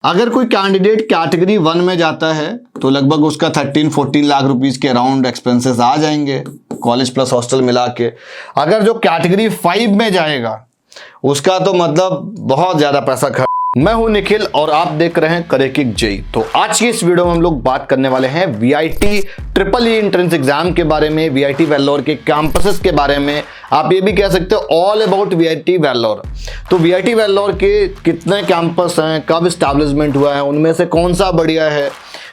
अगर कोई candidate category 1 में जाता है तो लगभग उसका 13-14 लाख रुपीस के अराउंड एक्सपेंसेस आ जाएंगे कॉलेज प्लस हॉस्टल मिला के। अगर जो कैटेगरी 5 में जाएगा उसका तो मतलब बहुत ज्यादा पैसा खर्च। मैं हूं निखिल और आप देख रहे हैं करें किक जेई। तो आज की इस वीडियो में हम लोग बात करने वाले हैं VIT triple E entrance exam के बारे में, वीआईटी वेल्लोर के कैंपसेस के बारे में। आप ये भी कह सकते हो ऑल अबाउट वीआईटी वेल्लोर। तो वीआईटी वेल्लोर के कितने कैंपस हैं, कब एस्टैब्लिशमेंट हुआ है, उनमें से कौन सा बढ़िया है।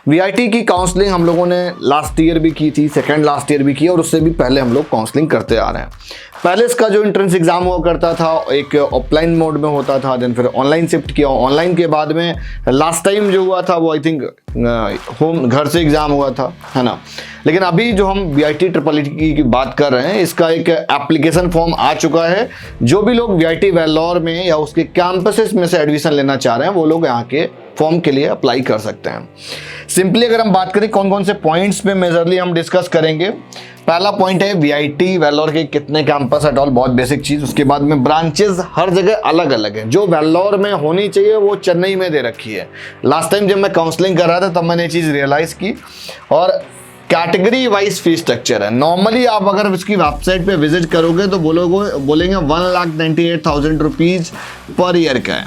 वीआईटी की काउंसलिंग हम लोगों ने लास्ट ईयर भी की थी, सेकेंड लास्ट ईयर भी की, और उससे भी पहले हम लोग काउंसलिंग करते आ रहे हैं। पहले इसका जो एंट्रेंस एग्जाम हुआ करता था एक ऑफलाइन मोड में होता था, देन फिर ऑनलाइन शिफ्ट किया। ऑनलाइन के बाद में लास्ट टाइम जो हुआ था वो आई थिंक होम घर से एग्जाम हुआ था, है ना। लेकिन अभी जो हम वीआईटी ट्रिपल ई की बात कर रहे हैं, इसका एक एप्लीकेशन फॉर्म आ चुका है। जो भी लोग वीआईटी वेल्लोर में या उसके कैंपसेस में से एडमिशन लेना चाह रहे हैं वो लोग यहाँ के फॉर्म के लिए अप्लाई कर सकते हैं। सिंपली अगर हम बात करें कौन कौन से पॉइंट्स पे मेजरली हम डिस्कस करेंगे। पहला पॉइंट है वीआईटी वेल्लोर के कितने कैंपस एट ऑल, बहुत बेसिक चीज। उसके बाद में ब्रांचेस हर जगह अलग अलग है। जो वेल्लोर में होनी चाहिए वो चेन्नई में दे रखी है। लास्ट टाइम जब मैं काउंसलिंग कर रहा था तब मैंने ये चीज रियलाइज की। और कैटेगरी वाइज फीस स्ट्रक्चर है। नॉर्मली आप अगर इसकी वेबसाइट पे विजिट करोगे तो बोलेंगे 1,98,000 रुपीज पर ईयर का है।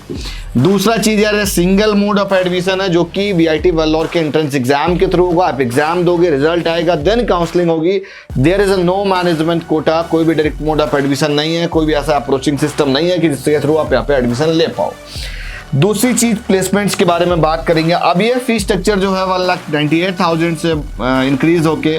दूसरा चीज यार सिंगल मोड ऑफ एडमिशन है, जो कि वीआईटी वेल्लोर के एंट्रेंस एग्जाम के थ्रू होगा। आप एग्जाम दोगे, रिजल्ट आएगा, देन काउंसलिंग होगी। There is a no management quota, कोई भी डायरेक्ट मोड ऑफ एडमिशन नहीं है, कोई भी ऐसा अप्रोचिंग सिस्टम नहीं है कि जिसके थ्रू आप यहाँ पे एडमिशन ले पाओ। दूसरी चीज प्लेसमेंट्स के बारे में बात करेंगे। अब ये फीस स्ट्रक्चर जो है 1,98,000 से इंक्रीज होके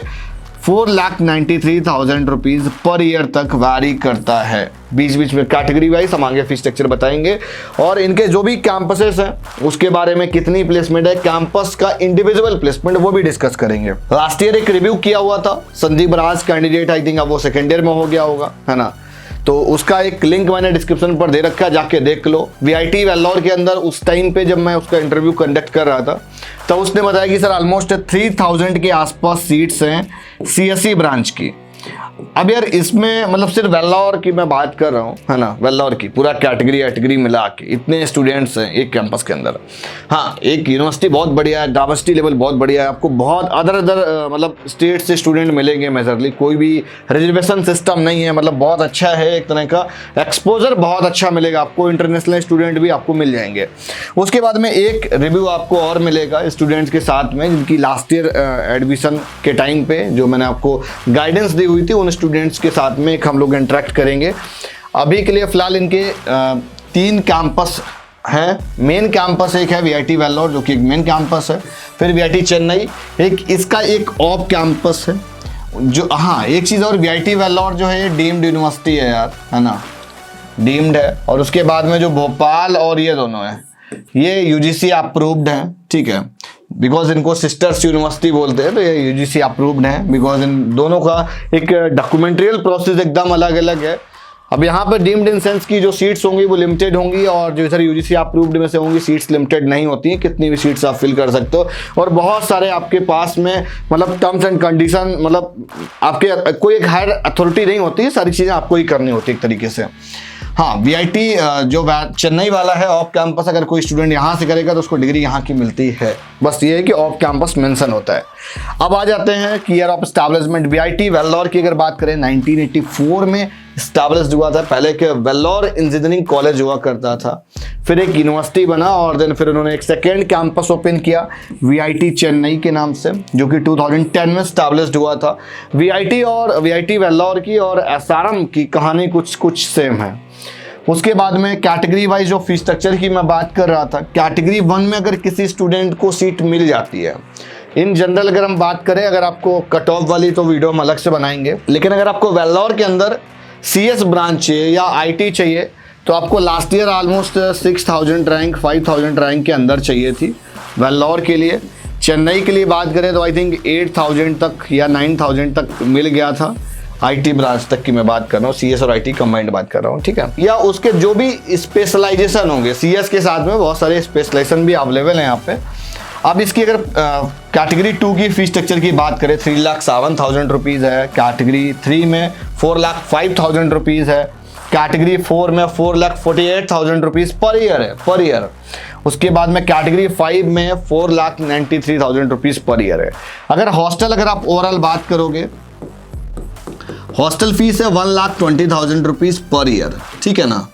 4,93,000 रुपीज पर ईयर तक वैरी करता है। बीच बीच में कैटेगरी वाइज हम आगे फीस स्ट्रक्चर बताएंगे, और इनके जो भी कैंपसेस हैं उसके बारे में कितनी प्लेसमेंट है, कैंपस का इंडिविजुअल प्लेसमेंट वो भी डिस्कस करेंगे। लास्ट ईयर एक रिव्यू किया हुआ था संदीप राज कैंडिडेट, आई थिंक अब वो सेकेंड ईयर में हो गया होगा, है ना। तो उसका एक लिंक मैंने डिस्क्रिप्शन पर दे रखा है, जाके देख लो। वीआईटी वेल्लोर के अंदर उस टाइम पे जब मैं उसका इंटरव्यू कंडक्ट कर रहा था तो उसने बताया कि सर ऑलमोस्ट 3,000 के आसपास सीट्स हैं सीएसई ब्रांच की। अब यार इसमें मतलब सिर्फ वेल्लोर की मैं बात कर रहा हूँ, है ना, वेल्लोर की पूरा कैटेगरी मिला के इतने स्टूडेंट्स हैं एक कैंपस के अंदर। हाँ, एक यूनिवर्सिटी बहुत बढ़िया है, डाइवर्सिटी लेवल बहुत बढ़िया है, आपको बहुत अदर मतलब स्टेट से स्टूडेंट मिलेंगे मेजरली। कोई भी रिजर्वेशन सिस्टम नहीं है, मतलब बहुत अच्छा है, एक तरह का एक्सपोजर बहुत अच्छा मिलेगा आपको। इंटरनेशनल स्टूडेंट भी आपको मिल जाएंगे। उसके बाद में एक रिव्यू आपको और मिलेगा स्टूडेंट्स के साथ में जिनकी लास्ट ईयर एडमिशन के टाइम पे जो मैंने आपको गाइडेंस दी हुई थी, उन स्टूडेंट्स के साथ में एक हम लोग इंटरेक्ट करेंगे। अभी के लिए फिलहाल इनके 3 कैंपस हैं। मेन कैंपस एक है वीआईटी वेल्लोर जो कि एक मेन कैंपस है, फिर वीआईटी चेन्नई, एक इसका एक ऑफ कैंपस है जो, हाँ एक चीज़ और, वीआईटी वेल्लोर जो है ये डीम्ड यूनिवर्सिटी है यार, है ना, डीम्ड है। और उसके बाद में जो भोपाल और ये दोनों है ये यूजीसी अप्रूव्ड है, ठीक है, बिकॉज इनको सिस्टर्स यूनिवर्सिटी बोलते हैं, तो ये यूजीसी अप्रूव्ड है बिकॉज इन दोनों का एक डॉक्यूमेंट्रियल प्रोसेस एकदम अलग अलग है। अब यहाँ पर डीम्ड इन सेंस की जो सीट्स होंगी वो लिमिटेड होंगी, और जो इधर यूजीसी अप्रूव्ड में से होंगी सीट्स लिमिटेड नहीं होती हैं, कितनी भी सीट्स आप फिल कर सकते हो। और बहुत सारे आपके पास में मतलब टर्म्स एंड कंडीशन, मतलब आपके कोई एक हायर अथॉरिटी नहीं होती, सारी चीज़ें आपको ही करनी होती एक तरीके से। हाँ, वीआईटी जो चेन्नई वाला है ऑफ कैंपस, अगर कोई स्टूडेंट यहाँ से करेगा तो उसको डिग्री यहाँ की मिलती है, बस ये है कि ऑफ कैंपस मेंशन होता है। अब आ जाते हैं कि year of establishment. VIT Vellore की अगर बात करें 1984 में एस्टैब्लिश्ड हुआ था। पहले के वेल्लोर इंजीनियरिंग कॉलेज हुआ करता था, फिर एक यूनिवर्सिटी बना, और देन फिर उन्होंने एक सेकेंड कैंपस ओपन किया वीआईटी चेन्नई के नाम से, जो कि 2010 में एस्टैब्लिश्ड हुआ था। वीआईटी और वीआईटी वेल्लोर की और एसआरएम की कहानी कुछ सेम है। उसके बाद में कैटेगरी वाइज जो फीस स्ट्रक्चर की मैं बात कर रहा था, कैटेगरी 1 में अगर किसी स्टूडेंट को सीट मिल जाती है, इन जनरल अगर हम बात करें, अगर आपको कट ऑफ वाली तो वीडियो हम अलग से बनाएंगे, लेकिन अगर आपको वेल्लोर के अंदर सीएस ब्रांच चाहिए या आईटी चाहिए तो आपको last year almost 6,000 rank 5,000 rank के अंदर चाहिए थी वेल्लोर के लिए। चेन्नई के लिए बात करें तो आई थिंक 8,000 तक या 9,000 तक मिल गया था। आईटी ब्रांच तक की मैं बात कर रहा हूँ, सीएस और आईटी कंबाइंड बात कर रहा हूँ, ठीक है। या उसके जो भी स्पेशलाइजेशन होंगे, सीएस के साथ में बहुत सारे स्पेशलाइजेशन भी अवेलेबल हैं यहाँ पे। अब इसकी अगर कैटेगरी 2 की फीस स्ट्रक्चर की बात करें 3,07,000 रुपीज़ है। कैटेगरी 3 में 4,05,000 रुपीज़ है। कैटेगरी 4 में 4,48,000 रुपीज पर ईयर है, पर ईयर। उसके बाद में कैटेगरी 5 में 4,93,000 रुपीज पर ईयर है। अगर हॉस्टल अगर आप ओवरऑल बात करोगे, हॉस्टल फीस है 1,20,000 रुपीज पर ईयर, ठीक है ना।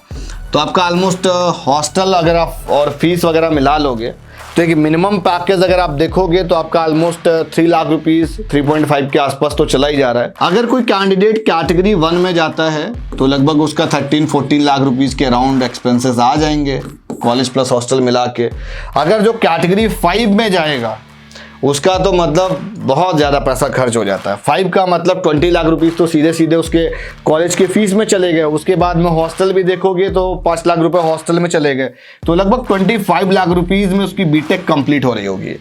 तो आपका ऑलमोस्ट हॉस्टल अगर आप और फीस वगैरह मिला लोगे तो एक मिनिमम पैकेज अगर आप देखोगे तो आपका ऑलमोस्ट 3 लाख रुपीस 3.5 के आसपास तो चला ही जा रहा है। अगर कोई कैंडिडेट कैटेगरी 1 में जाता है तो लगभग उसका 13-14 लाख रुपीस के अराउंड एक्सपेंसेस आ जाएंगे कॉलेज प्लस हॉस्टल मिला के। अगर जो कैटेगरी 5 में जाएगा उसका तो मतलब बहुत ज़्यादा पैसा खर्च हो जाता है। 5 का मतलब 20 लाख रुपीस तो सीधे सीधे उसके कॉलेज के फीस में चले गए। उसके बाद में हॉस्टल भी देखोगे तो 5 लाख रुपए हॉस्टल में चले गए, तो लगभग 25 लाख रुपीस में उसकी बीटेक कंप्लीट हो रही होगी।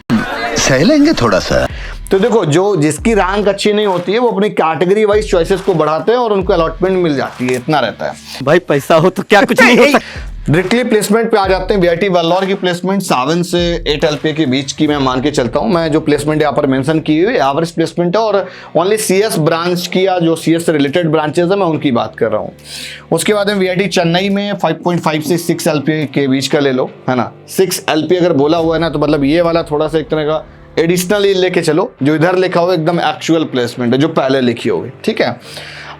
सह लेंगे थोड़ा सा। तो देखो, जो जिसकी रैंक अच्छी नहीं होती है वो अपनी कैटेगरी वाइज चॉइसेस को बढ़ाते हैं और उनको अलॉटमेंट मिल जाती है, इतना रहता है। भाई पैसा हो तो क्या कुछ नहीं हो सकता। डायरेक्टली प्लेसमेंट पे आ जाते हैं। वीआईटी वेल्लोर की प्लेसमेंट 7 से 8 LPA के बीच की मैं मान के चलता हूं। मैं जो प्लेसमेंट यहाँ पर मेंशन की हुई एवरेज प्लेसमेंट है और ओनली CS ब्रांच की या जो CS से रिलेटेड ब्रांचेस है मैं उनकी बात कर रहा हूँ। उसके बाद में वीआईटी चेन्नई में 5.5 से 6 LPA के बीच का ले लो, है ना। 6 LPA अगर बोला हुआ है ना तो मतलब ये वाला थोड़ा सा एक तरह का एडिशनली लेके चलो, जो इधर लिखा हो एकदम एक्चुअल प्लेसमेंट है जो पहले लिखी होगी, ठीक है।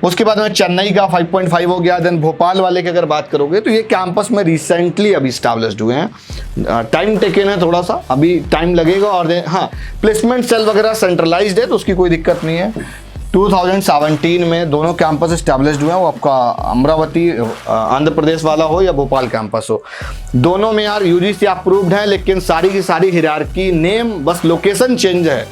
उसके बाद में चेन्नई का 5.5 हो गया। देन भोपाल वाले की अगर बात करोगे तो ये कैंपस में रिसेंटली अभी स्टैब्लिश्ड हुए हैं, टाइम टेकन है थोड़ा सा, अभी टाइम लगेगा। और हाँ, प्लेसमेंट सेल वगैरह सेंट्रलाइज्ड है तो उसकी कोई दिक्कत नहीं है। 2017 में दोनों कैंपस स्टैब्लिश्ड हुए हैं, वो आपका अमरावती आंध्र प्रदेश वाला हो या भोपाल कैंपस हो, दोनों में यार UGC अप्रूव्ड है। लेकिन सारी की सारी हिरार्की नेम, बस लोकेशन चेंज है,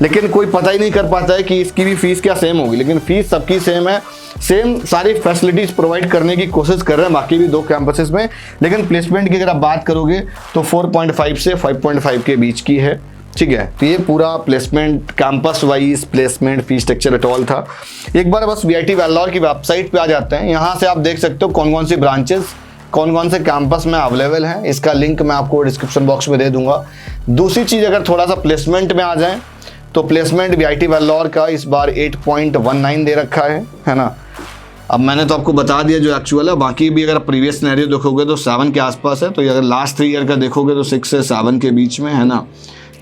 लेकिन कोई पता ही नहीं कर पाता है कि इसकी भी फीस क्या सेम होगी। लेकिन फीस सबकी सेम है, सेम सारी फैसिलिटीज प्रोवाइड करने की कोशिश कर रहे हैं बाकी भी 2 कैंपसेस में। लेकिन प्लेसमेंट की अगर आप बात करोगे तो 4.5 से 5.5 के बीच की है, ठीक है। तो ये पूरा placement campus wise placement fee structure at all था। एक बार बस वीआईटी वेल्लोर की वेबसाइट पे आ जाते हैं। यहाँ से आप देख सकते हो कौन कौन सी ब्रांचेस कौन कौन से कैंपस में अवेलेबल हैं। इसका लिंक मैं आपको डिस्क्रिप्शन बॉक्स में दे दूंगा। दूसरी चीज़, अगर थोड़ा सा प्लेसमेंट में आ जाए तो प्लेसमेंट वीआईटी वेल्लोर का इस बार 8.19 दे रखा है ना। अब मैंने तो आपको बता दिया जो एक्चुअल है, बाकी भी अगर प्रीवियस सिनेरियो देखोगे तो 7 के आसपास है। तो अगर लास्ट 3 ईयर का देखोगे तो 6 से 7 के बीच में है ना।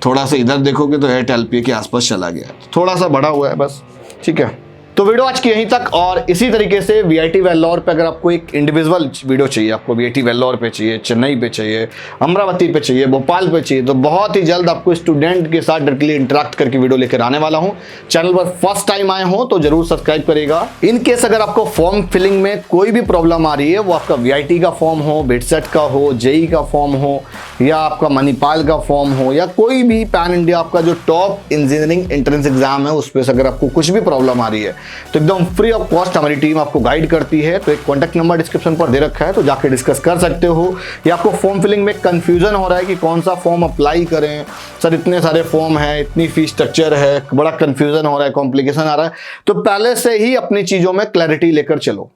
थोड़ा सा इधर देखोगे तो 8 LPA के आसपास चला गया, थोड़ा सा बड़ा हुआ है बस, ठीक है। तो वीडियो आज की यहीं तक। और इसी तरीके से वीआईटी वेल्लोर पे अगर आपको एक इंडिविजुअल वीडियो चाहिए, आपको वीआईटी वेल्लोर पे चाहिए, चेन्नई पे चाहिए, अमरावती पे चाहिए, भोपाल पे चाहिए, तो बहुत ही जल्द आपको स्टूडेंट के साथ डायरेक्टली इंटरेक्ट करके वीडियो लेकर आने वाला हूं। चैनल पर फर्स्ट टाइम आए हो तो जरूर सब्सक्राइब करेगा। इन केस अगर आपको फॉर्म फिलिंग में कोई भी प्रॉब्लम आ रही है, वो आपका वीआईटी का फॉर्म हो, बिटसेट का हो, जेई का फॉर्म हो, या आपका मणिपाल का फॉर्म हो, या कोई भी पैन इंडिया आपका जो टॉप इंजीनियरिंग एंट्रेंस एग्जाम है उस पर अगर आपको कुछ भी प्रॉब्लम आ रही है तो एकदम फ्री ऑफ कॉस्ट हमारी टीम आपको गाइड करती है। तो एक कॉन्टैक्ट नंबर डिस्क्रिप्शन पर दे रखा है, तो जाके डिस्कस कर सकते हो। या आपको फॉर्म फिलिंग में कंफ्यूजन हो रहा है कि कौन सा फॉर्म अप्लाई करें, सर इतने सारे फॉर्म है, इतनी फीस स्ट्रक्चर है, बड़ा कंफ्यूजन हो रहा है, कॉम्प्लिकेशन आ रहा है, तो पहले से ही अपनी चीजों में क्लैरिटी लेकर चलो।